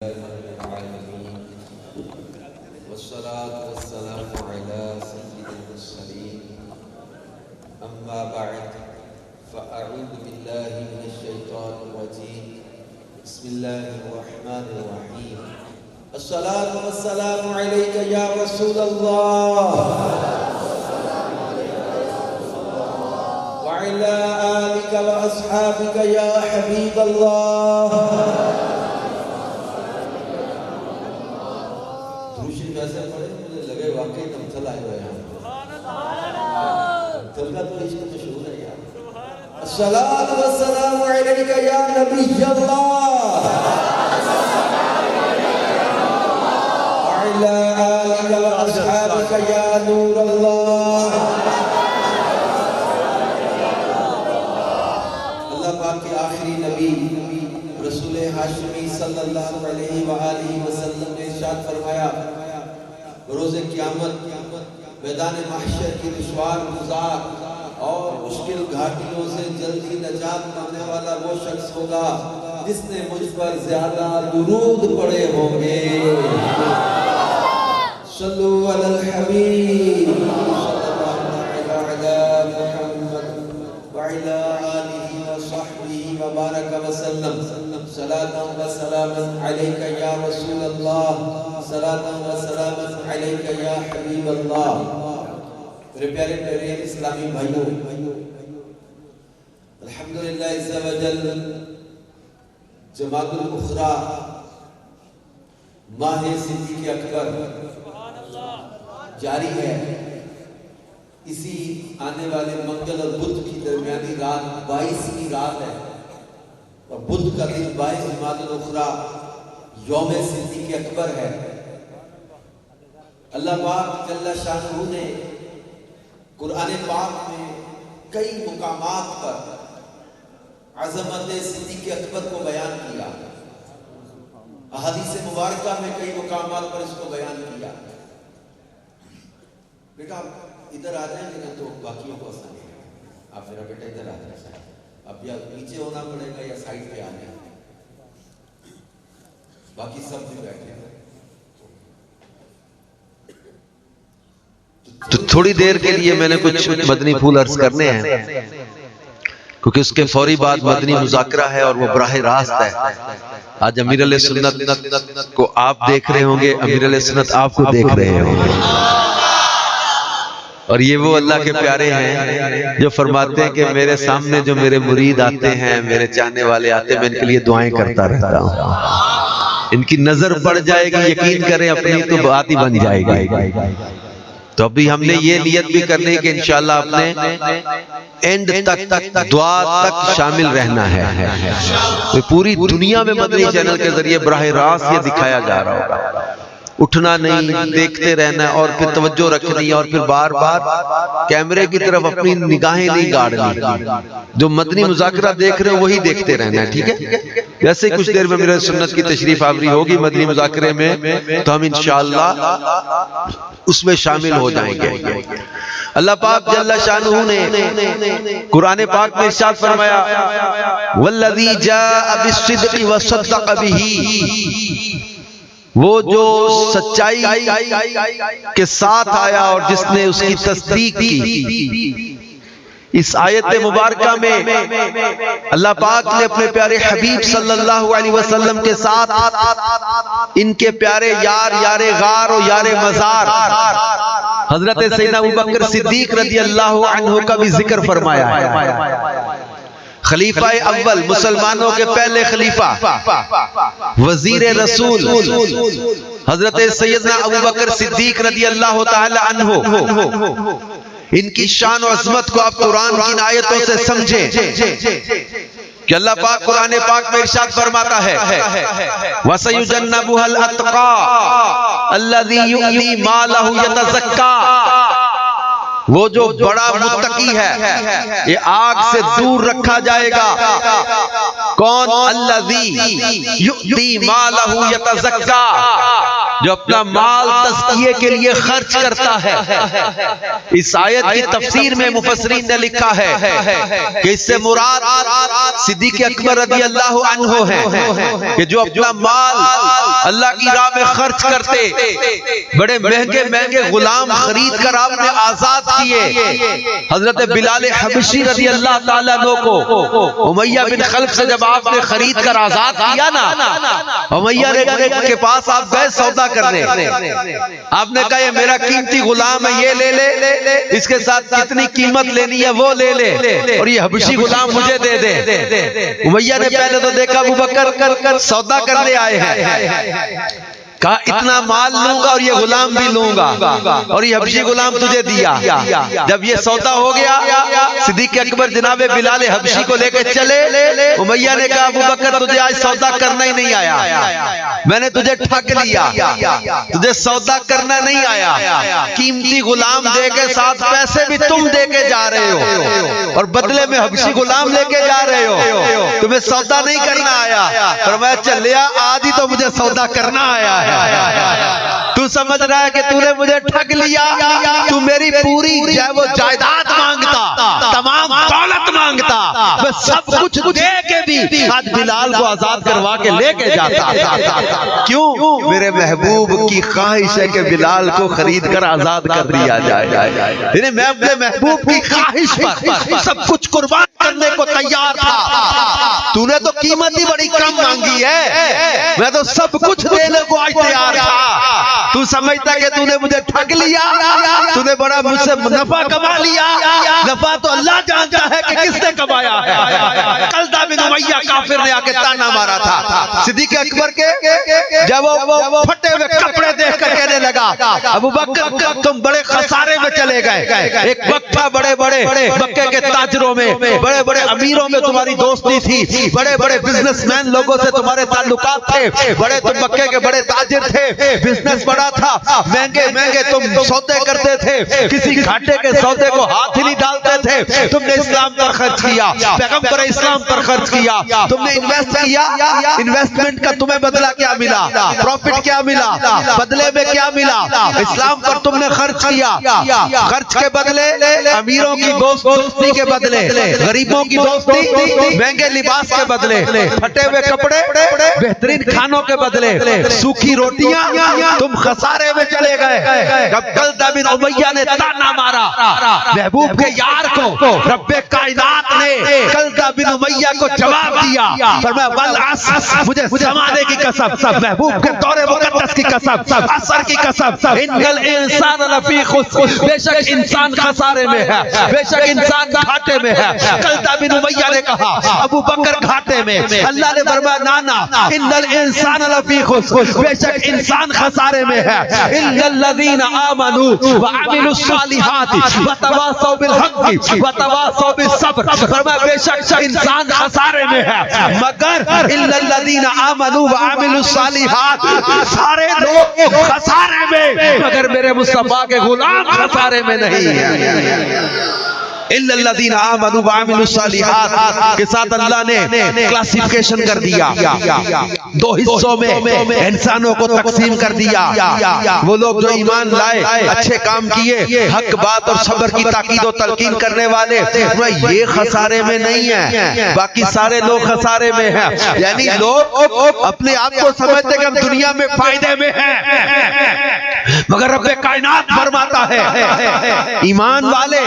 العالمين والصلاة والسلام على سيد المرسلين أما بعد فأعوذ بالله من الشيطان الرجيم بسم الله الرحمن الرحيم الصلاة والسلام عليك يا رسول الله وعلى آلك وأصحابك يا حبيب الله ایسے پڑھے مجھے لگے واقعی تمثل آئے ہوئے ہیں تمثل کا تو عشق مشہور ہے یار الصلاة والسلام علیکہ یا نبی اللہ وعلی آلک واصحابک یا نور اللہ اللہ پاک کے آخری نبی رسول ہاشمی صلی اللہ علیہ وآلہ وسلم نے ارشاد فرمایا روز قیامت میدان محشر کی دشوار گزار اور مشکل گھاٹیوں سے جلدی نجات پانے والا وہ شخص ہوگا جس نے مجھ پر زیادہ درود پڑے ہوں گے صلو علی الحبیب صلی اللہ علی محمد وعلی آلہ وصحبہ وبارک وسلم صلاة و سلاما علیکہ یا رسول اللہ صلاة و سلاما علیکہ یا حبیب اللہ میرے پیارے پیارے اسلامی بھائیوں الحمدللہ عز و جل جماد الاخرى ماہ صدیق اکبر جاری ہے اسی آنے والے منگل اور بدھ کی درمیانی رات 22 رات ہے اور بدھ کا دن 22 جماد الاخرى یوم صدیق اکبر ہے اللہ پاک جل شانہ نے قرآن پاک میں کئی مقامات پر عظمت صدیق اکبر کو بیان کیا احادیث مبارکہ میں کئی مقامات پر اس کو بیان کیا بیٹا ادھر آ جائیں گے تو باقیوں کو آسانی ہے آپ میرا بیٹا ادھر آ جائیں اب یا نیچے ہونا پڑے گا یا سائڈ پہ آ جائیں باقی سب بھی بیٹھے ہیں تو تھوڑی دیر کے لیے میں نے کچھ مدنی پھول عرض کرنے ہیں کیونکہ اس کے فوری بعد مدنی مذاکرہ ہے اور وہ براہ راست ہے آج امیر علیہ سنت کو آپ دیکھ رہے ہوں گے امیر علیہ سنت آپ کو دیکھ رہے ہوں گے اور یہ وہ اللہ کے پیارے ہیں جو فرماتے ہیں کہ میرے سامنے جو میرے مرید آتے ہیں میرے چاہنے والے آتے ہیں میں ان کے لیے دعائیں کرتا رہتا ہوں ان کی نظر پڑ جائے گی یقین کریں اپنی تو بات ہی بن جائے گی تو ابھی ہم نے یہ نیت بھی کرنی کہ انشاءاللہ اپنے اینڈ تک دعا تک شامل رہنا ہے پوری دنیا میں مدنی چینل کے ذریعے براہ راست یہ دکھایا جا رہا ہوگا اٹھنا نہیں دیکھتے رہنا اور پھر توجہ رکھنی اور پھر بار بار کیمرے کی طرف اپنی نگاہیں نہیں گاڑنی جو مدنی مذاکرہ دیکھ رہے ہیں وہی دیکھتے رہنا ہے ٹھیک ہے ویسے کچھ دیر میں میرے سنت کی تشریف آوری ہوگی مدنی مذاکرے میں تو ہم انشاءاللہ اس میں شامل ہو جائیں گے اللہ پاک جل شانہ نے قرآن پاک میں ارشاد فرمایا والذی جاء بالصدق وصدق به وہ جو سچائی کے ساتھ آیا اور جس نے اس کی تصدیق کی اس آیت مبارکہ میں اللہ پاک نے اپنے پیارے حبیب صلی اللہ علیہ وسلم کے ساتھ ان کے پیارے یار یار غار اور یار مزار حضرت سیدنا ابوبکر صدیق رضی اللہ عنہ کا بھی ذکر فرمایا ہے خلیفہ اول مسلمانوں کے پہلے خلیفہ وزیر رسول حضرت سیدنا ابوبکر صدیق رضی اللہ تعالی عنہ ان کی شان و عظمت کو آپ قرآن کی ان آیتوں سے سمجھیں کہ اللہ پاک قرآن پاک میں ارشاد فرماتا ہے وَسَيُجَنَّبُهَا الْأَتْقَى الَّذِي يُؤْتِي مَالَهُ يَتَزَكَّى وہ جو بڑا متقی ہے یہ آگ سے دور رکھا جائے گا کون الذی یؤتی مالہ یتزکا جو اپنا مال تزکیے کے لیے خرچ کرتا ہے. اس آیت کی تفسیر میں مفسرین نے لکھا ہے کہ اس سے مراد صدیق اکبر رضی اللہ عنہ ہے کہ جو اپنا مال اللہ کی راہ میں خرچ کرتے, بڑے مہنگے مہنگے غلام خرید کر آپ نے آزاد کیے. حضرت بلال حبشی رضی اللہ تعالیٰ عنہ کو امیہ بن خلف سے جب آپ نے خرید کر آزاد کیا نا, امیہ کے پاس آپ گئے سودا کرنے, آپ نے کہا یہ میرا قیمتی غلام ہے, یہ لے لے, اس کے ساتھ کتنی قیمت لینی ہے وہ لے لے, اور یہ حبشی غلام مجھے دے دے. امیہ نے پہلے تو دیکھا ابو بکر سودا کرنے آئے ہیں, کہا اتنا مال لوں گا اور یہ غلام بھی لوں گا, اور یہ حبشی غلام تجھے دیا. جب یہ سودا ہو گیا, صدیق اکبر جناب بلال حبشی کو لے کے چلے. امیہ نے کہا ابو بکر تجھے آج سودا کرنا ہی نہیں آیا, میں نے تجھے ٹھگ لیا, تجھے سودا کرنا نہیں آیا, قیمتی غلام دے کے ساتھ پیسے بھی تم دے کے جا رہے ہو اور بدلے میں حبشی غلام لے کے جا رہے ہو, تمہیں سودا نہیں کرنا آیا. فرمایا چلیا آج ہی تو مجھے سودا کرنا آیا ہے. تو سمجھ رہا ہے کہ تو نے مجھے ٹھگ لیا, تو میری پوری وہ جائیداد مانگتا, تمام دولت مانگتا, میں سب کچھ دے کے بھی آج بلال کو آزاد کروا کے لے کے جاتا. کیوں؟ میرے محبوب کی خواہش ہے کہ بلال کو خرید کر آزاد کر دیا جائے. یعنی میں اپنے محبوب کی خواہش پر سب کچھ قربان کرنے کو تیار تھا. تو نے تو قیمت ہی بڑی کم مانگی ہے, میں تو سب کچھ دینے کو آج تیار تھا. تو سمجھتا کہ تو نے مجھے ٹھگ لیا, تو نے بڑا مجھ سے نفع کما لیا. نفع تو اللہ جانتا ہے کہ کس نے کمایا ہے. قلدہ بن امیہ کافر نے آ کے تانا مارا تھا صدیق اکبر کے, جب وہ پھٹے ہوئے کپڑے دیکھ کر کہنے لگا ابو بکر تم بڑے خسارے میں چلے گئے. ایک وقت تھا بڑے بڑے مکے کے تاجروں میں, بڑے بڑے امیروں میں تمہاری دوستی تھی, بڑے بڑے بزنس مین لوگوں سے تمہارے تعلقات تھے, بڑے تم مکے کے بڑے تاجر تھے, بزنس بڑا تھا, مہنگے مہنگے تم سودے کرتے تھے, کسی گھاٹے کے سودے کو ہاتھ ہی نہیں ڈالتے تھے. تم نے اسلام پر خرچ کیا, پیغمبر اسلام پر خرچ کیا, تم نے انویسٹ کیا, انویسٹمنٹ کا تمہیں بدلہ کیا ملا, پروفٹ کیا ملا, بدلے میں کیا ملا, اسلام پر تم نے خرچ کیا. خرچ کے بدلے امیروں کی دوستی کے بدلے, غریبوں کی دوستی, مہنگے لباس کے بدلے, پھٹے ہوئے کپڑے, بہترین کھانوں کے بدلے, سوکھی روٹیاں, تم خسارے میں چلے گئے. جب قلدہ بن امیہ نے تانا مارا محبوب کے یار کو, رب کائنات نے قلدہ بن امیہ کو جواب دیا, فرمایا والعصر, مجھے زمانے کی قسم, محبوب کے دور مقدس کی قسم, عصر کی قسم, ان الانسان لفی خسر, بے شک انسان خسارے میں ہے, بے شک انسان گھاٹے میں ہے. قلدہ بن امیہ نے کہا ابو بکر گھاٹے میں, اللہ نے فرمایا نانا ان الانسان لفی خسر, بے شک انسان خسارے میں ہے, الا الذین آمنوا وعملوا الصالحات وتواصوا بالحق وتواصوا بالصبر. فرمایا بے شک انسان خسارے میں ہے مگر الا الذین آمنوا وعملوا الصالحات, سارے لوگ خسارے میں مگر میرے مصطفیٰ کے غلام خسارے میں نہیں ہیں. الا الذین آمنوا وعملوا الصالحات کے ساتھ اللہ نے کلاسیفیکیشن کر دیا, دو حصوں میں انسانوں کو تقسیم کر دیا. وہ لوگ جو ایمان لائے, اچھے کام کیے, حق بات اور صبر کی تاکید و تلقین کرنے والے, یہ خسارے میں نہیں ہیں, باقی سارے لوگ خسارے میں ہیں. یعنی لوگ اپنے آپ کو سمجھتے کہ ہم دنیا میں فائدے میں ہیں, مگر رب کائنات فرماتا ہے ایمان والے,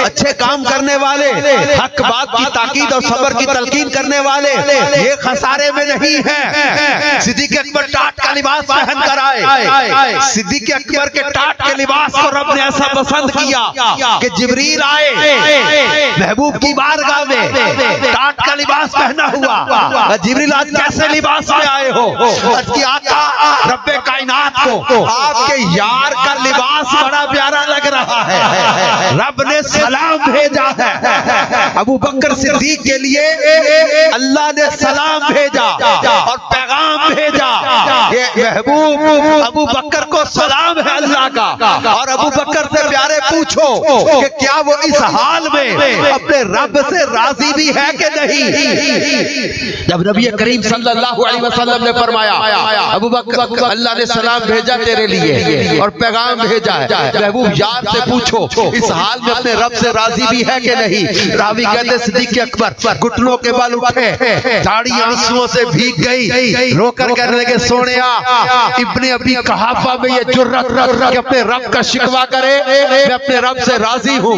اچھے کام کرنے والے, حق بات کی تاکید اور صبر کی تلقین کرنے والے, یہ خسارے میں نہیں ہیں. صدیق اکبر ٹاٹ کا لباس پہن کر آئے. صدیق اکبر کے ٹاٹ کے لباس کو رب نے ایسا پسند کیا کہ جبریل آئے محبوب کی بارگاہ میں ٹاٹ کا لباس پہنا ہوا. جبریل آج کیسے لباس میں آئے ہو؟ آج کی آقا رب کائنات کو آپ کے یار کا لباس بڑا پیارا لگ رہا ہے. رب نے سلام بھیجا ہے ابو بکر صدیق کے لیے, اللہ نے سلام بھیجا اور پیغام بھیجا. یہ محبوب ابو بکر کو سلام ہے اللہ کا, اور ابو بکر سے پیارے پوچھو کہ کیا وہ اس حال میں اپنے رب سے راضی بھی ہے کہ نہیں؟ جب نبی کریم صلی اللہ علیہ وسلم نے فرمایا ابو بکر اللہ نے سلام بھیجا تیرے لیے اور پیغام بھیجا ہے، محبوب یار سے پوچھو اس حال میں اپنے رب سے راضی بھی ہے کہ نہیں؟ راوی کہتے صدیق اکبر گھٹنوں کے بل اٹھے، داڑھی آنسوؤں سے بھیگ گئی، رو کر کہنے لگے سونیا ابن ابی قحافہ میں یہ جرت کہ اپنے رب کا شکوہ کرے، میں اپنے رب سے راضی ہوں،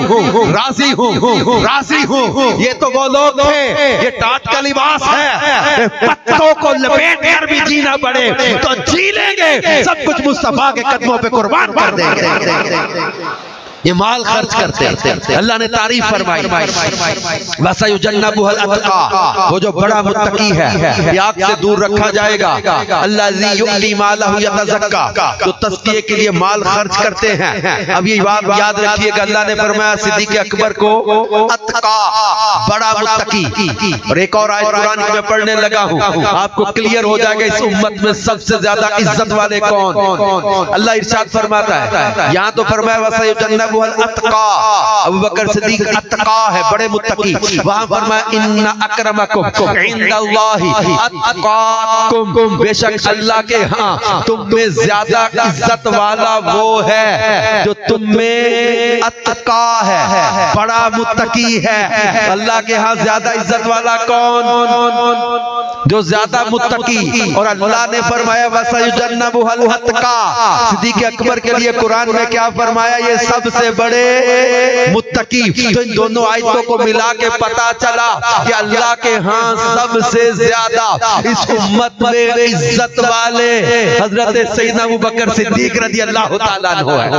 راضی ہوں، راضی ہوں۔ یہ تو وہ لوگ تھے، یہ ٹاٹ کا لباس ہے، پتوں کو لپیٹ کر بھی جینا پڑے تو جی لیں گے، سب کچھ مصطفیٰ کے قدموں پہ قربان کر دیں گے۔ یہ مال خرچ کرتے ہیں، اللہ نے تعریف فرمائی وَسَيُجَنَّبُهَا الْأَتْقَى، وہ جو بڑا متقی ہے یہ آگ سے دور رکھا جائے گا، الَّذِي يُؤْتِي مَالَهُ يَتَزَكَّى، جو تزکیے کے لیے مال خرچ کرتے ہیں۔ اب یہ بات یاد رکھیے کہ اللہ نے فرمایا صدیق اکبر کو اتقا، بڑا متقی۔ اور ایک اور آیت قرآن میں پڑھنے لگا ہوں، آپ کو کلیئر ہو جائے گا اس امت میں سب سے زیادہ عزت والے کون۔ اللہ ارشاد فرماتا ہے، یہاں تو فرمایا وَسَيُجَنَّبُهَا الاتقى، ابو بکر صدیق اتقا ہے، بڑے متقی۔ وہاں فرمایا ان اکرمکم عند اللہ اتقاکم، بے شک اللہ کے ہاں تم میں زیادہ عزت والا وہ ہے جو تم میں اتقا ہے، بڑا متقی ہے۔ اللہ کے ہاں زیادہ عزت والا کون؟ جو زیادہ متقی۔ اور اللہ نے فرمایا وَسَيُجَنَّبُهَا الْأَتْقَى، صدیق اکبر کے لیے قرآن میں کیا فرمایا؟ یہ سب سے بڑے متقی۔ تو ان دونوں آیتوں کو ملا کے پتا چلا کہ اللہ کے ہاں سب سے زیادہ اس امت میں عزت والے حضرت سیدنا ابو بکر صدیق رضی اللہ تعالیٰ عنہ ہے،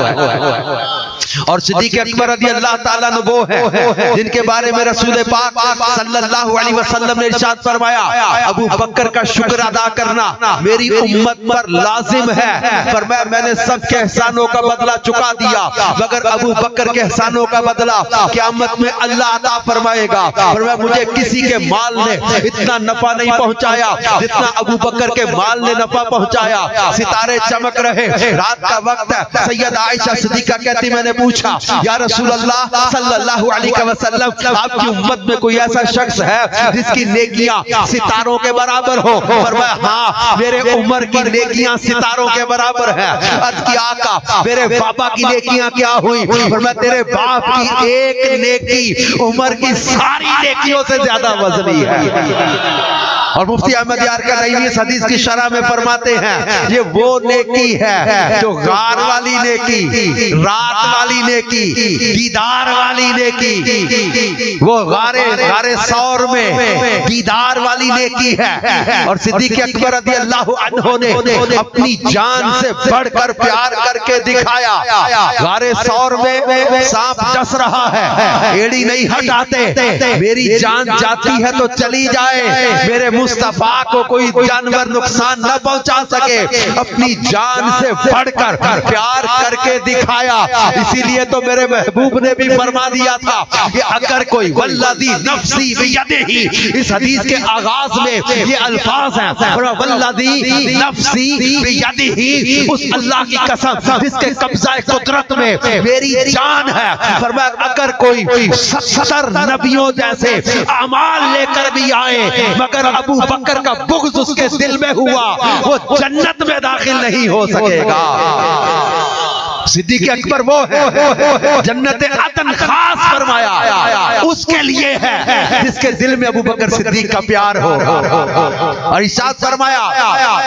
اور صدیق اکبر رضی اللہ تعالیٰ عنہ وہ ہے جن کے بارے میں رسول پاک صلی اللہ علیہ وسلم نے ارشاد فرمایا ابو بکر کا شکر ادا کرنا میری امت پر لازم ہے۔ فرمایا میں نے سب کے احسانوں کا بدلہ چکا دیا مگر ابو بکر کے احسانوں کا بدلہ قیامت میں اللہ عطا فرمائے گا۔ فرمایا مجھے کسی کے مال نے اتنا نفع نہیں پہنچایا جتنا ابو بکر کے مال نے نفع پہنچایا۔ ستارے چمک رہے، رات کا وقت ہے، سید عائشہ صدیقہ کہتی میں نے پوچھا یا رسول اللہ صلی اللہ علیہ وسلم آپ کی امت میں کوئی ایسا شخص ہے جس کی نیکیاں ستاروں کے برابر ہو؟ فرمایا ہاں میرے عمر کی نیکیاں ستاروں کے برابر ہیں۔ عرض کی آقا میرے بابا کی نیکیاں کیا ہوئی؟ فرمایا تیرے باپ کی ایک نیکی عمر کی ساری نیکیوں سے زیادہ وزنی ہے۔ اور مفتی احمد یار کا نئی اس حدیث کی شرح میں فرماتے ہیں یہ وہ نیکی ہے جو غار والی نیکی، رات والی نیکی، دیدار والی نیکی، وہ غار ثور میں دیدار والی نیکی ہے۔ اور صدیق اکبر رضی اللہ عنہ نے اپنی جان سے بڑھ کر پیار کر کے دکھایا۔ غار ثور میں سانپ ڈس رہا ہے، ایڑی نہیں ہٹاتے، میری جان جاتی ہے تو چلی جائے، میرے مصطفیٰ کو کوئی جانور نقصان نہ پہنچا سکے، اپنی جان سے بڑھ کر پیار کر کے دکھایا۔ اسی لیے تو میرے محبوب نے بھی فرما دیا تھا کہ اگر کوئی والذی نفسی بیدہ، اس حدیث کے آغاز میں یہ الفاظ ہیں والذی نفسی بیدہ، اس اللہ کی قسم جس کے قبضہ قدرت میں میری جان ہے۔ فرمایا اگر کوئی 70 نبیوں جیسے اعمال لے کر بھی آئے مگر ابو بکر کا بغض اس کے دل میں ہوا وہ جنت میں داخل نہیں ہو سکے گا۔ صدیق اکبر وہ ہے جنت عدن خاص فرمایا اس کے لیے ہے جس کے دل میں ابو بکر صدیق کا پیار ہو۔ اور ارشاد فرمایا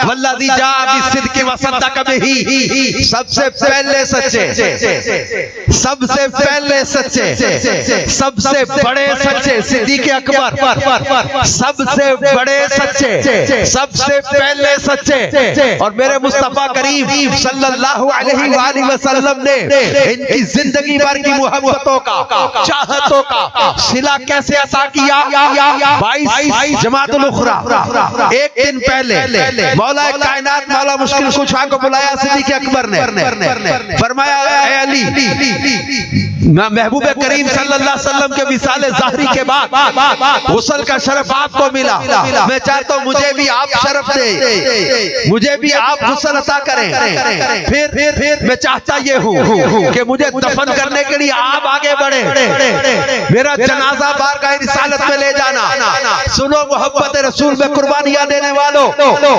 والذی جاء بالصدق وصدق بہ، سب سے پہلے سچے، سب سے پہلے سچے، سب سے بڑے سچے صدیق اکبر، سب سے بڑے سچے، سب سے پہلے سچے۔ اور میرے مصطفیٰ کریم صلی اللہ علیہ وآلہ وسلم نے ان کی زندگی بھر کی محبتوں کا، چاہتوں کا صلہ کیسے عطا کیا؟ 22 جماعت الاخری، ایک دن پہلے مولا کائنات مولا مشکل کشا کو بلایا صدیق اکبر نے، فرمایا اے علی محبوب کریم صلی اللہ علیہ وسلم کے وصال ظاہری کے بعد غسل کا شرف آپ کو ملا. میں چاہتا ہوں مجھے بھی آپ شرف دے, مجھے بھی آپ غسل عطا کریں. پھر میں چاہتا یہ ہوں کہ مجھے دفن کرنے کے لیے آپ آگے بڑھیں, میرا جنازہ بارگاہ رسالت میں لے جانا. سنو محبت رسول میں قربانیاں دینے والوں,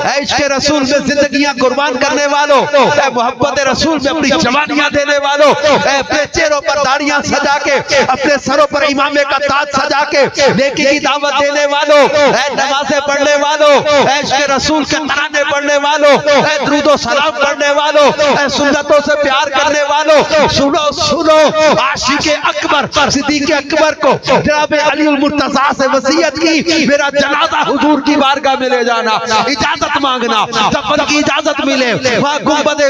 عشق رسول میں زندگیاں قربان کرنے والوں, محبت رسول میں اپنی جوانیاں دینے والوں, اپنے چہروں پر داڑیاں سجا کے, اپنے سروں پر امامے کا تاج سجا کے نیکی کی دعوت دینے والوں, نمازیں پڑھنے والوں, عشق رسول کے ترانے پڑھنے والوں, درود و سلام پڑھنے والوں, سنتوں سے پیار کرنے والوں, سنو عاشق اکبر صدیق اکبر کو جناب علی المرتضیٰ سے وصیت کی, میرا جنازہ حضور کی بارگاہ میں لے جانا, اجازت مانگنا, دفن کی اجازت ملے, وہاں گنبد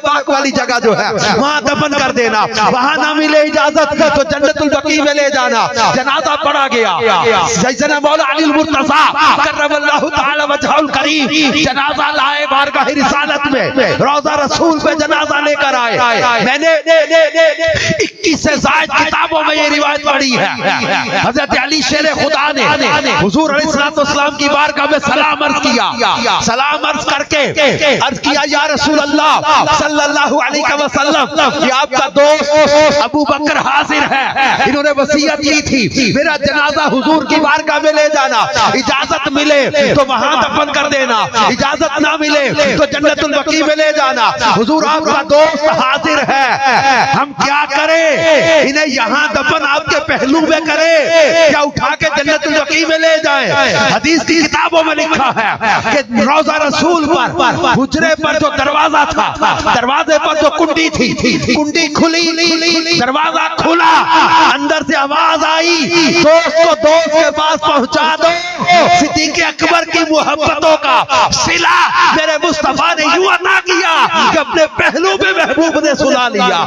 پاک والی جگہ جو ہے وہاں دفن کر دینا, وہاں نہ ملے اجازت تو جنت البقیع میں لے جانا. جنازہ پڑھا گیا, سیدنا مولا علی المرتضیٰ کرم اللہ تعالی وجہہ الکریم جنازہ لائے بارگاہ رسالت میں, روضہ رسول پہ جنازہ لے کر آئے. میں نے 21 سے زائد کتابوں میں یہ روایت پڑھی ہے. حضرت علی شیر خدا نے حضور علیہ السلام کی بارگاہ میں سلام عرض کیا, سلام عرض کر کے عرض کیا یا رسول اللہ صلی اللہ علیہ وسلم کہ آپ کا دوست ابو بکر حاضر ہے, انہوں نے وصیت کی تھی میرا جنازہ حضور کی بارگاہ میں لے جانا, اجازت ملے تو وہاں دفن کر دینا, اجازت نہ ملے تو جنت البقیع میں لے جانا. حضور آپ کا دوست حاضر ہے, ہم کیا کریں, انہیں یہاں دفن آپ کے پہلو میں کریں یا اٹھا کے جنت البقیع میں لے جائیں. حدیث کی کتابوں میں لکھا ہے کہ روضہ رسول پر حجرے پر جو دروازہ تھا, دروازے پر جو کنڈی تھی, کنڈی کھلی, دروازہ کھلا, اندر سے آواز آئی دوست کو دوست کے پاس پہنچا دو, صدیق اکبر کی محبتوں کا صلہ میرے مصطفیٰ نے یوں عطا کیا کہ اپنے پہلو میں محبوب نے سلا لیا.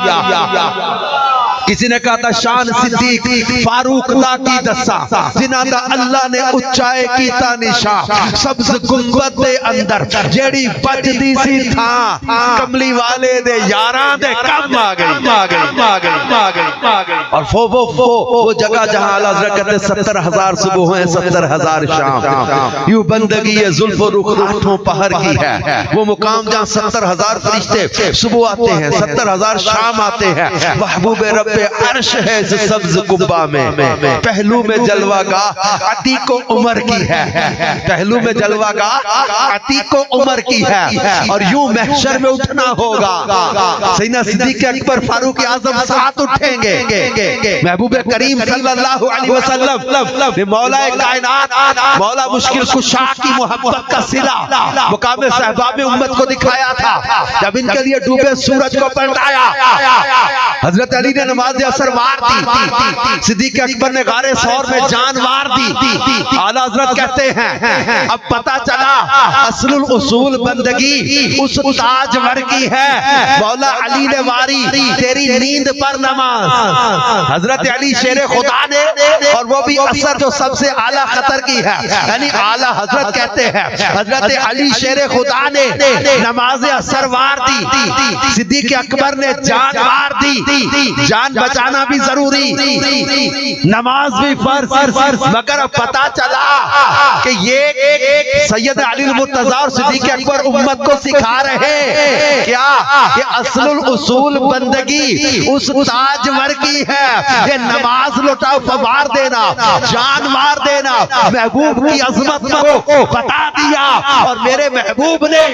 کسی نے کہا تھا شان صدیق فاروق دا کی دسا, جنہ دا اللہ نے اچائے کیتا نشان, سبز گنبد دے اندر جیڑی بجدی سی تھا, کملی والے دے یاران دے کم آ گئی. اور وہ جگہ جہاں اللہ حضرت کہتے 70,000 صبح ہیں 70,000 شام, یوں بندگی زلف و رخ آٹھوں پہر کی ہے. وہ مقام جہاں 70,000 فرشتے صبح آتے ہیں, 70,000 شام آتے ہیں. محبوب رب عرش ہے اس سبز قبا میں, پہلو میں جلوہ گاہ عتیق و عمر کی ہے, پہلو میں جلوہ گاہ عتیق و عمر کی ہے. اور یوں محشر میں اٹھنا ہوگا, سیدنا صدیق اکبر فاروق اعظم ساتھ اٹھیں گے. محبوب کریم صلی اللہ علیہ وسلم مولا کائنات, مولا مشکل کشا کی محبت کا صلہ مقام صحباب امت کو دکھایا تھا جب ان کے لیے ڈوبے سورج کو پلٹایا. حضرت علی نے نماز اثر وار دی, صدیق اکبر نے غار ثور میں جان وار دی. اعلیٰ حضرت کہتے ہیں اب پتا چلا اصل الاصول بندگی اس تاجور کی ہے, مولا علی نے واری تیری نیند پر نماز. حضرت علی شیر خدا نے, اور وہ بھی اثر جو سب سے اعلیٰ خطر کی ہے, یعنی اعلیٰ حضرت کہتے ہیں حضرت علی شیر خدا نے نماز اثر وار دی, صدیق اکبر نے جان وار دی. جان بچانا بھی ضروری, نماز بھی فرض, مگر اب پتا چلا کہ یہ سید علی المرتضیٰ اور صدیق اکبر امت کو سکھا رہے کیا کہ اصل الاصول بندگی اس تاجور کی ہے. یہ نماز لوٹا فوار دینا, جان مار دینا, محبوب کی عظمت کو بتا دیا, اور میرے محبوب نے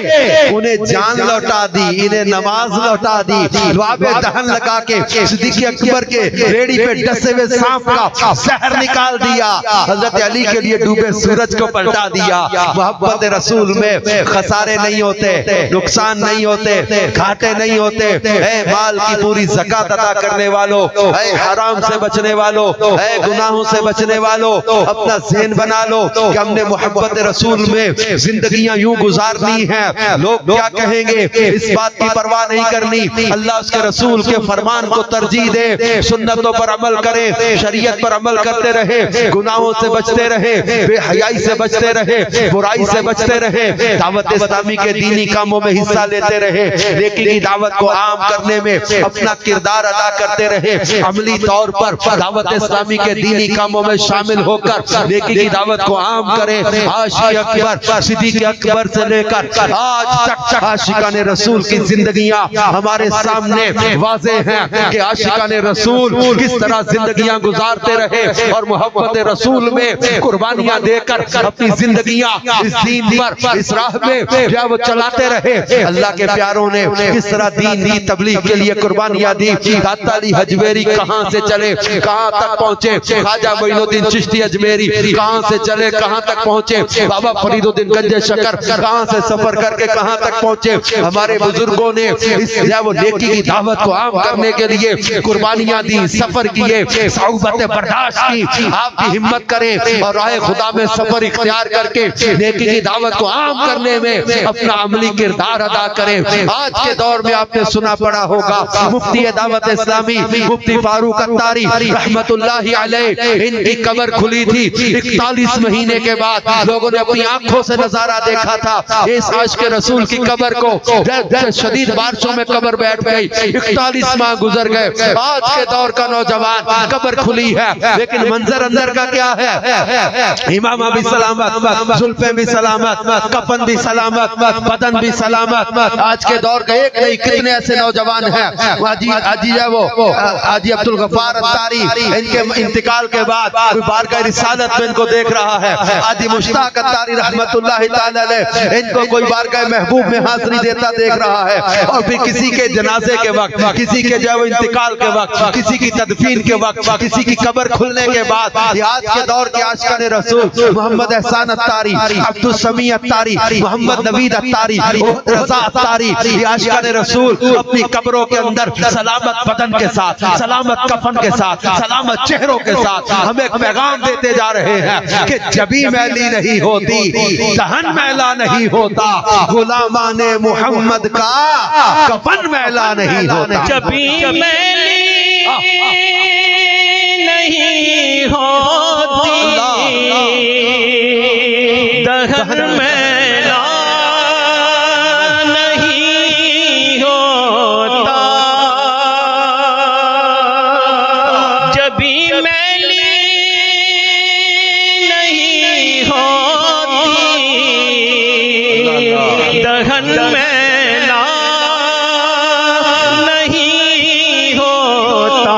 انہیں جان لوٹا دی, انہیں نماز لوٹا دی. لعاب دہن لگا کے صدیق اکبر کے ریڑی پہ ڈسے ہوئے سانپ کا زہر نکال دیا, حضرت علی کے لیے ڈوبے سورج کو پلٹا دیا. محبت رسول میں خسارے نہیں ہوتے, نقصان نہیں ہوتے, گھاٹے نہیں ہوتے. اے مال کی پوری زکات ادا کرنے والوں, اے حرام سے بچنے والوں, اے گناہوں سے بچنے والوں, اپنا ذہن بنا لو کہ ہم نے محبت رسول میں زندگیاں یوں گزارنی ہیں. لوگ کیا کہیں گے اس بات کی پرواہ نہیں کرنی, اللہ اس کے رسول کے فرمان کو ترجیح دے، سنتوں پر عمل کرے، شریعت پر عمل کرتے رہے، گناہوں سے بچتے رہے، بے حیائی سے بچتے رہے، برائی سے بچتے رہے، دعوت اسلامی کے دینی کاموں میں حصہ لیتے رہے، نیکی کی دعوت کو عام کرنے میں اپنا کردار ادا کرتے رہے، عملی طور پر دعوت اسلامی کے دینی کاموں میں شامل ہو کر نیکی کی دعوت کو عام کریں۔ عاشق اکبر، صدیق اکبر سے لے کر آج تک عاشقان رسول کی زندگیاں ہمارے سامنے واضح ہیں کہ عاشقان رسول کس طرح زندگیاں گزارتے رہے اور محبت رسول میں قربانیاں دے کر اپنی زندگیاں اس دین پر، اس راہ میں جو وہ چلاتے رہے۔ اللہ کے پیاروں نے کس طرح دین کی تبلیغ کے لیے قربانیاں دی۔ داتا علی حجویری کہاں سے چلے کہاں تک پہنچے، خواجہ معین الدین چشتی اجمیری کہاں سے چلے کہاں تک پہنچے، بابا فرید الدین گنج شکر کہاں سے سفر کر کے کہاں تک پہنچے۔ ہمارے بزرگوں نے اس وہ نیکی کی دعوت کو عام کرنے کے لیے قربانیاں دی، سفر کیے، صعوبت برداشت کی۔ آپ کی ہمت کریں اور راہ خدا میں سفر اختیار کر کے نیکی کی دعوت کو عام کرنے میں اپنا عملی کردار ادا کریں۔ آج کے دور میں آپ نے سنا پڑا ہوگا مفتی دعوت اسلامی مفتی فاروق اتاری رحمت اللہ علیہ، ان کی قبر کھلی تھی 41 مہینے کے بعد لوگوں نے اپنی آنکھوں سے نظارہ دیکھا تھا۔ اس عاشق رسول کی قبر کو شدید بارشوں میں قبر بیٹھ گئی، 41 ماہ گزر گئے۔ آج کے دور کا نوجوان قبر کھلی ہے لیکن منظر اندر کا کیا ہے؟ امامہ بھی سلامت، زلفیں بھی سلامت، کفن بھی سلامت، بدن بھی سلامت۔ آج کے دور کا ایک نہیں کتنے ایسے نوجوان ہیں، حاجی عبدالغفار اتاری، ان کے انتقال کے بعد بارگاہ رسالت میں ان کو دیکھ رہا ہے۔ حاجی مشتاق اتاری رحمت اللہ تعالی علیہ، ان کو کوئی بارگاہ محبوب میں حاضری دیتا دیکھ رہا ہے۔ اور پھر کسی کے جنازے کے وقت، کسی کے جو انتقال کے وقت، کسی کی تدفین کے وقت، کسی کی قبر کھلنے کے بعد، آج کے دور کے عاشقان رسول محمد احسان اتاری، عبدالسمیع اتاری، محمد نوید اتاری، رضا اتاری، عاشقان رسول اپنی قبروں کے اندر سلامت بدن کے ساتھ، سلامت کفن کے ساتھ، سلامت چہروں کے ساتھ ہمیں ایک پیغام دیتے جا رہے ہیں کہ جبی میلی نہیں ہوتی، دہن میلا نہیں ہوتا، غلامان محمد کا کفن میلا نہیں ہوتا۔ جبی میلی نہیں ہوتی، دہن میلا نہیں ہوتا، جبی میلی نہیں ہوتی، دہن میلا نہیں ہوتا،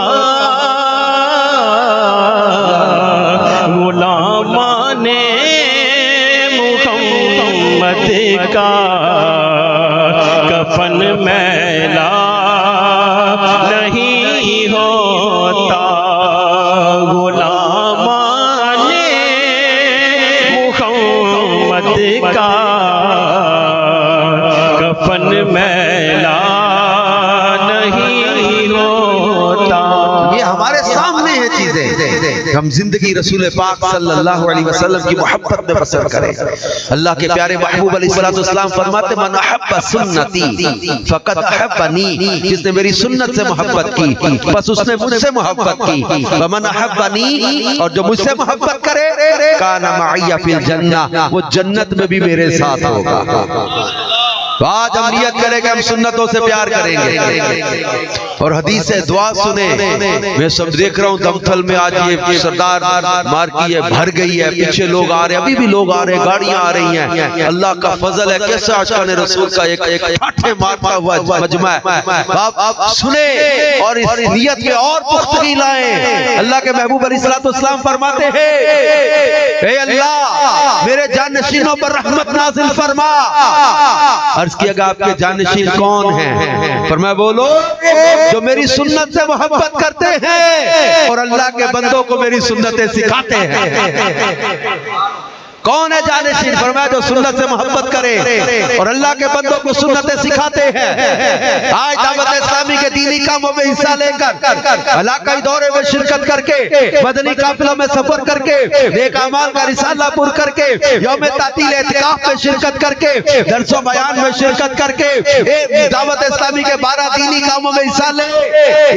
غلامان محمد کا کفن میلا نہیں ہوتا، غلامان محمد کا کفن میلا نہیں ہوتا۔ یہ ہمارے سامنے ہے چیزیں، ہم زندگی رسول پاک صلی اللہ علیہ وسلم کی محبت میں بسر کریں۔ اللہ کے پیارے محبوب علیہ السلام فرماتے من احب سنتی فقط احبنی، جس نے میری سنت سے محبت کی بس اس نے مجھ سے محبت کی، ومن احبنی، اور جو مجھ سے محبت کرے کان معی فی الجنہ، وہ جنت میں بھی میرے ساتھ ہوگا۔ آج ہم نیت کریں کہ ہم سنتوں سے پیار کریں گے اور حدیث دعا سنیں۔ میں سب دیکھ رہا ہوں دمتھل میں آج یہ سردار مارکی ہے، بھر گئی ہے، پیچھے لوگ آ رہے ہیں، ابھی بھی لوگ آ رہے ہیں، گاڑیاں آ رہی ہیں۔ اللہ کا فضل ہے، کیسے عاشقان رسول کا ایک ٹھاٹھے مارتا ہوا مجمع ہے۔ آپ سنیں اور اس نیت میں اور پختگی لائیں۔ اللہ کے محبوب علیہ السلام فرماتے ہیں اے اللہ میرے جانشینوں پر رحمت نازل فرما۔ عرض کیا گا آپ کے جانشین کون ہیں؟ فرمایا بولو جو میری سنت سے محبت کرتے ہیں اور اللہ کے بندوں کو میری سنتیں سکھاتے ہیں۔ کون ہے جانشین؟ فرمایا جو سنت سے محبت کرے اور اللہ کے بندوں کو سنتیں سکھاتے ہیں۔ آج دعوت اسلامی کے دینی کاموں میں حصہ لے کر، علاقائی دورے میں شرکت کر کے، مدنی قافلوں میں سفر کر کے، نیک اعمال کا رسالہ پر کر کے، یوم تعطیل اعتکاف میں شرکت کر کے، درس و بیان میں شرکت کر کے، دعوت اسلامی کے 12 دینی کاموں میں حصہ لے،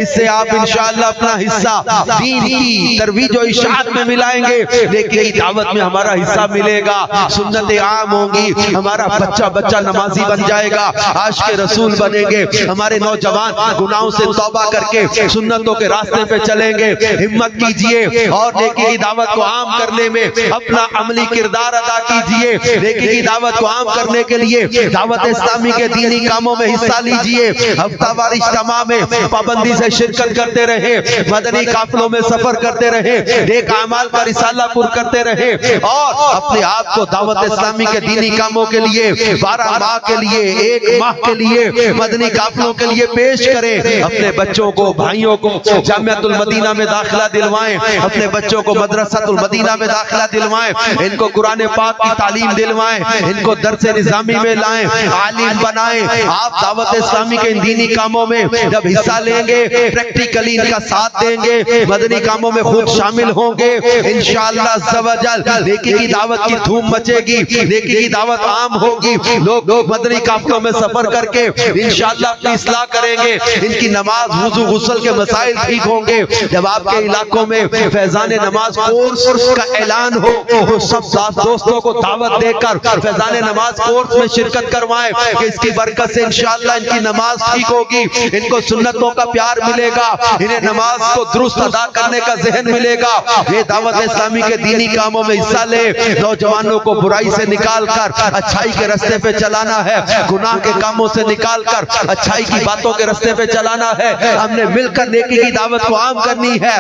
اس سے آپ انشاءاللہ اپنا حصہ دین کی ترویج و اشاعت میں ملائیں گے، لیکن دعوت میں ہمارا حصہ ملے گا، سنتیں عام ہوں گی، ہمارا بچہ نمازی بن جائے گا، عاشق رسول بنیں گے، ہمارے نوجوان گناہوں سے توبہ کر کے سنتوں کے راستے پہ چلیں گے۔ ہمت کیجئے اور نیکی کی دعوت کو عام کرنے میں اپنا عملی کردار ادا کیجئے۔ نیکی کی دعوت کو عام کرنے کے لیے دعوت اسلامی کے دینی کاموں میں حصہ لیجئے، ہفتہ وار اجتماع میں پابندی سے شرکت کرتے رہے، مدنی قافلوں میں سفر کرتے رہے، نیک اعمال کا رسالہ پر کرتے رہے، اور اپنے آپ کو دعوت اسلامی کے دینی کاموں کے لیے 12 ماہ کے لیے، 1 ماہ کے لیے مدنی قافلوں کے لیے پیش کریں۔ اپنے بچوں کو، بھائیوں کو جامعۃ المدینہ میں داخلہ دلوائیں، اپنے بچوں کو مدرسۃ المدینہ میں داخلہ دلوائیں، ان کو قرآن پاک کی تعلیم دلوائیں، ان کو درس نظامی میں لائیں، عالم بنائیں۔ آپ دعوت اسلامی کے دینی کاموں میں جب حصہ لیں گے، پریکٹیکلی ان کا ساتھ دیں گے، مدنی کاموں میں خود شامل ہوں گے، انشاءاللہ عز و جل نیکی کی دعوت کی دھوم مچے گی، نیکی کی دعوت عام ہوگی، لوگ مدنی قافلوں میں سفر کر کے انشاءاللہ اپنی اصلاح کریں گے، ان کی نماز، وضو، غسل کے مسائل ٹھیک ہوں گے۔ جب آپ کے علاقوں میں فیضان نماز کورس کا اعلان ہو تو سب دوستوں کو دعوت دے کر فیضان نماز کورس میں شرکت کروائیں کہ اس کی برکت سے انشاءاللہ ان کی نماز ٹھیک ہوگی، ان کو سنتوں کا پیار ملے گا، انہیں نماز کو درست ادا کرنے کا ذہن ملے گا۔ یہ دعوت اسلامی کے دینی کاموں میں حصہ لے، نوجوانوں کو برائی سے نکال کر اچھائی کے رستے پہ چلانا ہے، گناہ کے کاموں سے نکال کر اچھائی کی باتوں کے رستے پہ چلانا ہے۔ ہم نے مل کر نیکی کی دعوت کو عام کرنی ہے۔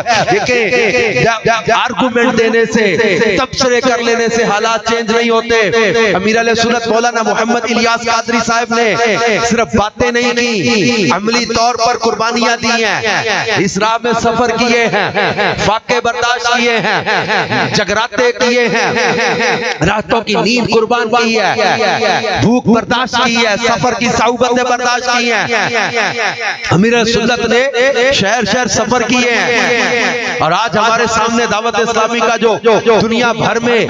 آرگومنٹ دینے سے، تبصرے کر لینے سے حالات چینج نہیں ہوتے۔ امیر علیہ سنت مولانا محمد الیاس قادری صاحب نے صرف باتیں نہیں کی، عملی طور پر قربانیاں دی ہیں، اس راہ میں سفر کیے ہیں، فاقے برداشت کیے ہیں، جگراتے کیے ہیں، راتوں کی نیند قربان کی ہے، بھوک برداشت کی ہے، سفر کی صعوبتیں برداشت کی ہیں۔ امیر سنت نے شہر شہر سفر کیے ہیں، اور آج ہمارے سامنے دعوت اسلامی کا جو دنیا بھر میں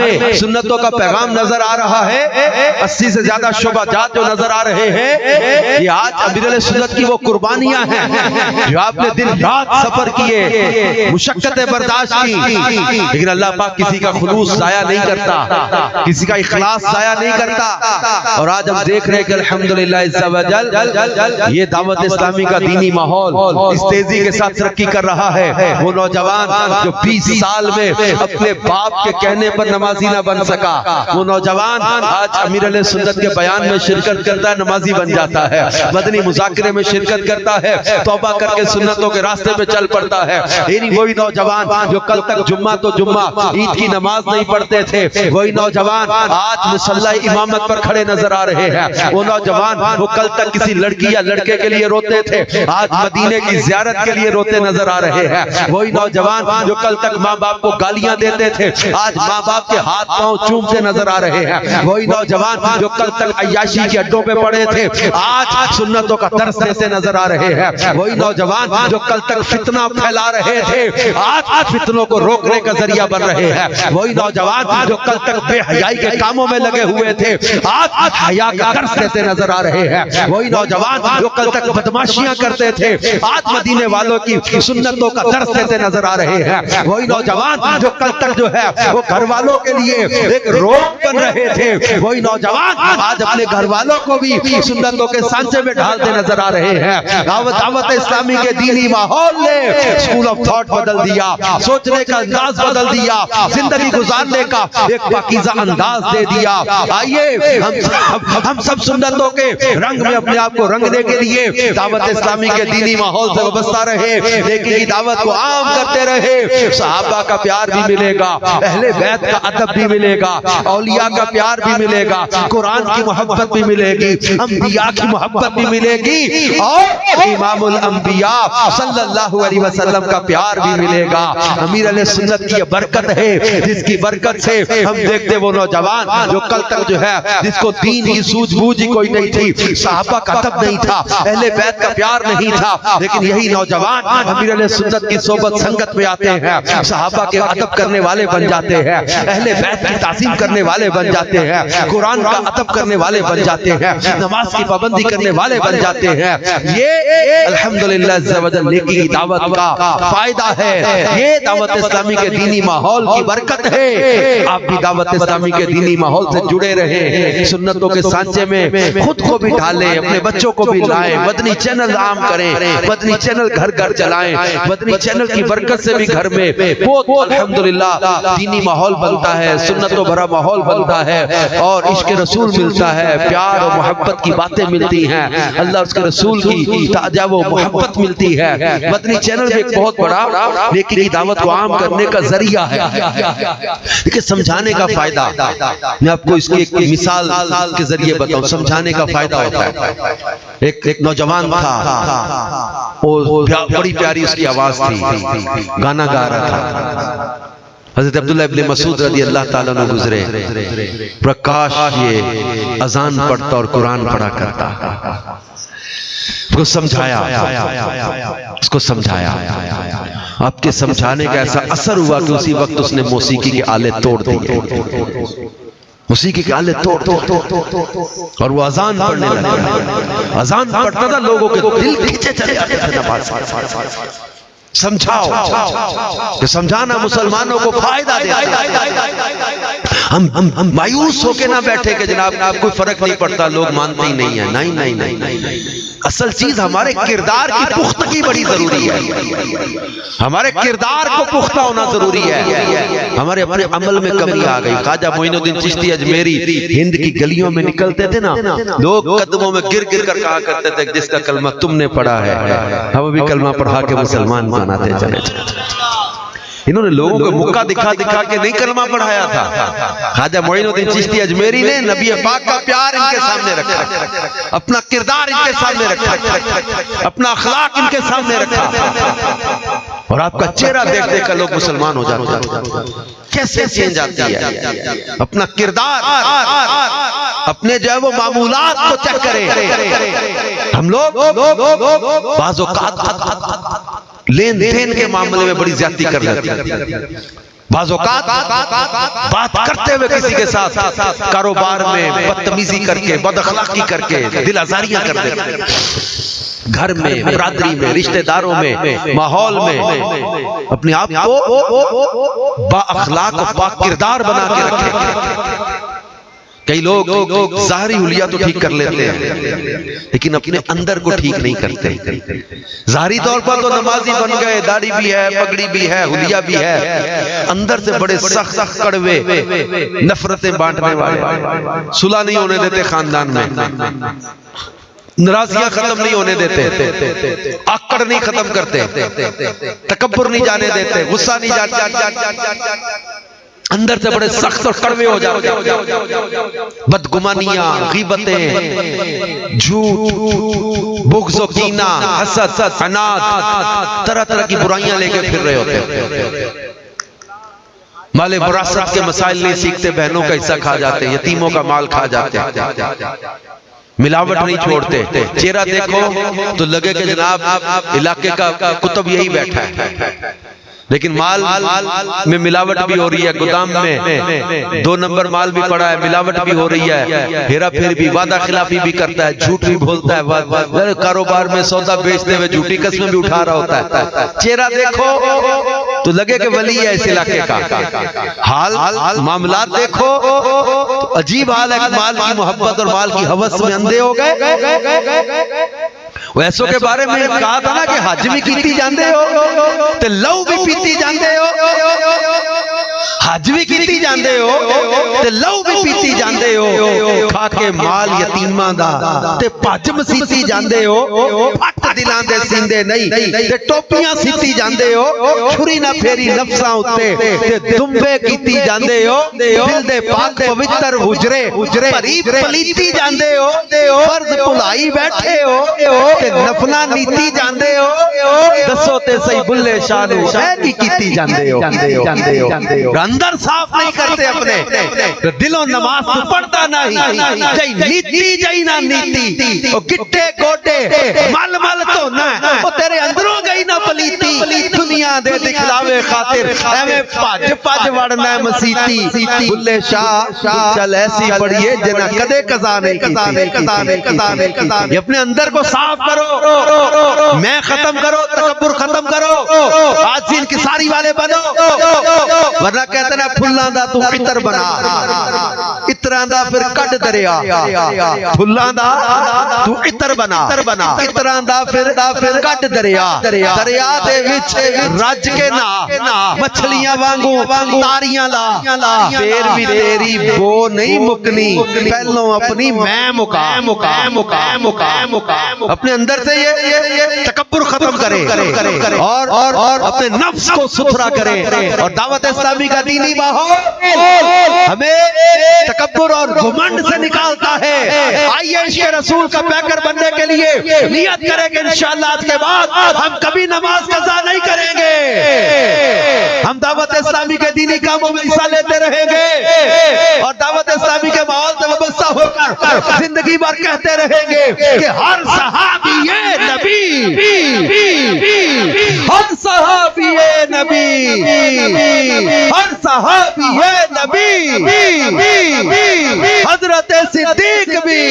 سنتوں کا پیغام نظر آ رہا ہے، 80 سے زیادہ شعبہ جات جو نظر آ رہے ہیں، یہ آج امیر علیہ سنت کی وہ قربانیاں ہیں جو آپ نے دن رات سفر کیے، مشقتیں برداشت کی، لیکن اللہ پاک کسی کا خلوص ضائع نہیں کرتا، کسی کا اخلاص ضائع نہیں کرتا۔ اور آج ہم دیکھ رہے ہیں کہ الحمدللہ عز و جل یہ دعوت اسلامی کا دینی ماحول اس تیزی کے ساتھ ترقی کر رہا ہے۔ وہ نوجوان جو 20 سال میں اپنے باپ کے کہنے پر نمازی نہ بن سکا، وہ نوجوان آج امیر علیہ سنت کے بیان میں شرکت کرتا ہے، نمازی بن جاتا ہے، مدنی مذاکرے میں شرکت کرتا ہے، توبہ کر کے سنتوں کے راستے پہ چل پڑتا ہے۔ یعنی وہی نوجوان جو کل تک جمعہ تو جمعہ، عید کی نماز نہیں پڑھتے تھے، وہی نوجوان آج مصلی امامت پر کھڑے نظر آ رہے ہیں۔ وہ نوجوان وہ کل تک کسی لڑکی یا لڑکے کے لیے روتے تھے، آج مدینے کی زیارت کے لیے روتے نظر آ رہے ہیں۔ وہی نوجوان جو کل تک ماں باپ کو گالیاں دیتے تھے، آج ماں باپ کے ہاتھ پاؤں چومتے نظر آ رہے ہیں۔ وہی نوجوان جو کل تک عیاشی کے اڈوں پہ پڑے تھے، آج سنتوں کا درس دیتے نظر آ رہے ہیں۔ وہی نوجوان جو کل تک فتنہ پھیلا رہے تھے، آج فتنوں کو روکنے کا ذریعہ بن رہے ہیں۔ وہی نوجوان جو کل تک بے حیائی کے کاموں میں لگے ہوئے تھے، آج حیا کا درس دیتے نظر آ رہے ہیں۔ وہی نوجوان جو کل تک بدماشیاں کرتے تھے، آج مدینے والوں کی سنتوں کا درس دیتے نظر آ رہے ہیں۔ وہی نوجوان جو کل تک جو ہے وہ گھر والوں کے لیے ایک روک بن رہے تھے، وہی نوجوان آج اپنے گھر والوں کو بھی سنتوں کے سانچے میں ڈھالتے نظر آ رہے ہیں۔ دعوت اسلامی کے دینی ماحول نے اسکول آف تھاٹ بدل دیا، سوچنے کا انداز بدل دیا، زندگی گزارنے کا ایک پاکیزہ انداز دے دیا۔ آئیے ہم سب سنتوں کے رنگ میں اپنے آپ کو رنگنے کے لیے دعوت اسلامی کے دینی ماحول سے وابستہ رہے، نیکی کی دعوت کو عام کرتے رہے۔ صحابہ کا پیار بھی ملے گا، اہل بیت کا ادب بھی ملے گا، اولیاء کا پیار بھی ملے گا، قرآن کی محبت بھی ملے گی، انبیاء کی محبت بھی ملے گی، اور امام الانبیاء صلی اللہ علیہ وسلم کا پیار بھی ملے گا۔ امیر علیہ سنت کی یہ برکت ہے جس کی برکت سے ہم دیکھتے وہ نوجوان جو کل تک جو ہے جس کو دین کی سوجھ بوجھ ہی کوئی نہیں تھی، صحابہ کا ادب نہیں تھا، اہل بیت کا پیار نہیں تھا، لیکن یہی نوجوان امیر علیہ سنت کی صحبت سنگت میں آتے ہیں، صحابہ کے ادب کرنے والے بن جاتے ہیں، اہل بیت کی تعظیم کرنے والے بن جاتے ہیں، قرآن کا ادب کرنے والے بن جاتے ہیں، نماز کی پابندی کرنے والے بن جاتے ہیں۔ یہ الحمدللہ عز و جل نیکی کی دعوت کا فائدہ ہے، یہ دعوت اسلامی کے دینی ماحول کی برکت ہے۔ آپ بھی دعوت اسلامی کے دینی ماحول سے جڑے رہیں، سنتوں کے سانچے میں خود کو بھی ڈھالیں، اپنے بچوں کو بھی لائیں، مدنی چینل عام کریں، مدنی چینل گھر گھر چلائیں، مدنی چینل کی برکت سے بھی گھر میں بہت الحمدللہ دینی ماحول بنتا ہے، سنتوں بھرا ماحول بنتا ہے، اور عشق رسول ملتا ہے، پیار اور محبت کی باتیں ملتی ہیں، اللہ اس کے رسول کی تعجب و محبت ملتی ہے۔ مدنی چینل بھی ایک بہت بڑا نیکی کی دعوت کو عام کرنے کا ذریعہ ہے۔ لیکن سمجھانے کا فائدہ میں آپ کو اس کی ایک مثال کے ذریعے بتاؤں، سمجھانے کا فائدہ ہوتا ہے۔ ایک نوجوان تھا، بڑی پیاری اس کی آواز تھی، گانا گا رہا تھا۔ حضرت عبداللہ ابن مسعود رضی اللہ تعالیٰ عنہ گزرے، پرکاش یہ اذان پڑھتا اور قرآن پڑھا کرتا، اس کو سمجھایا، آپ کے سمجھانے کا ایسا اثر ہوا کہ اسی وقت اس نے موسیقی کے آلے توڑ دیے، موسیقی کے آلے توڑ اور وہ اذان پڑھنے لگا۔ اذان پڑھتا تھا، لوگوں کے دل کھینچے چلے آتے تھے نماز۔ سمجھاؤ کہ سمجھانا مسلمانوں کو فائدہ دیتا ہے۔ ہم مایوس ہو کے نہ بیٹھے کہ جناب کوئی فرق نہیں پڑتا، لوگ مانتے ہی نہیں ہیں۔ نہیں، اصل چیز ہمارے کردار کی پختگی بڑی ضروری ہے، ہمارے کردار کو پختہ ہونا ضروری ہے۔ ہمارے اپنے عمل میں کمی آ گئی۔ خواجہ معین الدین چشتی اجمیری ہند کی گلیوں میں نکلتے تھے نا، لوگ قدموں میں گر گر کر کہا کرتے تھے جس کا کلمہ تم نے پڑھا ہے، ہم بھی کلمہ پڑھا کے مسلمان بناتے چلے۔ انہوں نے لوگوں کو مکہ دکھا دکھا کے نہیں کلمہ پڑھایا تھا۔ خواجہ معین الدین چشتی اجمیری نے نبی پاک کا پیار ان کے سامنے رکھا، اپنا کردار ان کے سامنے رکھا، اپنا اخلاق ان کے سامنے رکھا، اور آپ کا چہرہ دیکھ دیکھ کر لوگ مسلمان ہو جاتے ہیں۔ کیسے چینج آتی ہے؟ اپنا کردار، اپنے جو ہے وہ معمولات کو چیک کریں۔ ہم لوگ بعض اوقات لین دین کے معاملے میں بڑی زیادتی کر لیتے ہیں، بعض اوقات بات کرتے ہوئے کسی کے ساتھ کاروبار میں بدتمیزی کر کے، بد اخلاقی کر کے دل آزاریاں کر دیتے ہیں۔ گھر میں، برادری میں، رشتہ داروں میں، ماحول میں اپنے آپ کو با اخلاق و با کردار بنا کے رکھیں۔ کئی لوگ ظاہری حلیہ تو ٹھیک کر لیتے ہیں لیکن اپنے اندر کو ٹھیک نہیں کرتے۔ ظاہری طور پر تو نمازی بن گئے، داڑھی بھی ہے، پگڑی بھی ہے، حلیہ بھی ہے، اندر سے بڑے سخت کڑوے، نفرتیں بانٹنے والے، صلح نہیں ہونے دیتے خاندان میں، ناراضیاں ختم نہیں ہونے دیتے، آکڑ نہیں ختم کرتے، تکبر نہیں جانے دیتے، غصہ نہیں جانے، اندر سے بڑے سخت اور کڑوے ہو جاتے، بدگمانیاں، غیبتیں، جھوٹ، بغض و کینہ، حسد، عناد، طرح طرح کی برائیاں لے کے پھر رہے ہوتے، مال وراثت کے مسائل نہیں سیکھتے، بہنوں کا حصہ کھا جاتے، یتیموں کا مال کھا جاتے، ملاوٹ نہیں چھوڑتے، چہرہ دیکھو تو لگے کہ جناب علاقے کا کتب یہی بیٹھا ہے، لیکن مال میں ملاوٹ بھی ہو رہی ہے، گودام میں 2 نمبر مال بھی پڑا ہے، ملاوٹ بھی ہو رہی ہے، ہیرا پھر بھی، وعدہ خلافی بھی کرتا ہے، جھوٹ بھی بولتا ہے، کاروبار میں سودا بیچتے ہوئے جھوٹی قسمیں بھی اٹھا رہا ہوتا ہے۔ چہرہ دیکھو تو لگے کہ ولی ہے اس علاقے کا، حال معاملات دیکھو تو عجیب حال ہے کہ مال کی محبت اور مال کی ہوس میں اندھے ہو گئے۔ ویسوں کے بارے میں کہا تھا نا کہ حج بھی کیتی جاندے ہو تے لو بھی پیتی جاندے ہو، حج بھی کیتی جاندے ہو تے لو بھی پیتی جاندے ہو، کھا کے مال یتیماں دا تے پج مسیتی جاندے ہو، پھٹ دلاں دے سیندے نہیں تے ٹوپیاں سیتی جاندے ہو، چھری نہ پھیری نفساں اتے تے دمبے کیتی جاندے ہو، دل دے پاک پوتر حجرے پری پلیتی جاندے ہو، فرض بھلائی بیٹھے ہو تے نفلا نیتی جاندے ہو، دسو تے صحیح بلے شانو شہ کی کیتی جاندے ہو۔ اندر صاف نہیں کرتے اپنے دلوں نماز تو پڑھتا نہیں جائی نیتی جائی نہ نیتی وہ گٹے گوٹے مل مل تو نہ وہ تیرے اندروں گئی نہ پلیتی دنیا دے دکھلاوے خاطر ایویں پاج پاج وڑنا ہے مسیتی بلے شاہ چل ایسی پڑھیے جنہ کدے قضا نہیں کی اپنے اندر کو صاف کرو میں ختم کرو تکبر ختم کرو آج ان کی ساری والے بنو ورنہ کہتے ہیں پھلان دا تو عطر بنا عطران دا پھر کٹ دریا پھلان دا تو عطر بنا عطران دا پھر کٹ دریا دریا دے وچ رج کے نا مچھلیاں وانگو تاریاں لا پھر بھی تیری بو نہیں مکنی پہلوں اپنی میں مکا اپنے اندر سے یہ تکبر ختم کرے اور اپنے نفس کو ستھرا کرے اور دعوت اسلامی کا دینی ماحول ہمیں تکبر اور گھمنڈ سے نکالتا ہے آئیے عشق رسول کا پیکر بننے کے لیے نیت کریں کہ انشاءاللہ آج کے بعد ہم کبھی نماز قضا نہیں کریں گے ہم دعوت اسلامی کے دینی کاموں میں حصہ لیتے رہیں گے اور دعوت اسلامی کے ماحول سے وابستہ ہو کر زندگی بھر کہتے رہیں گے کہ ہر صحابی نبی ہر صحابی نبی ہر صحابی نبی حضرت صدیق بھی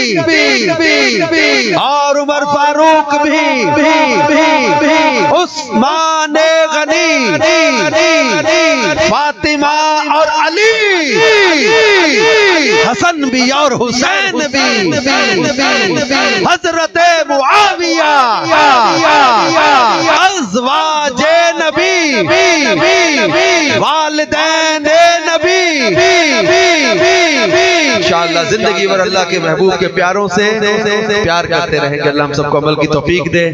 اور عمر فاروق بھی عثمان غنی فاطمہ اور علی حسن بھی اور حسین بھی حضرت معاویہ ازواج نبی والدین نبی انشاءاللہ زندگی بھر اللہ کے محبوب کے پیاروں سے پیار کرتے رہیں گے اللہ ہم سب کو عمل کی توفیق دے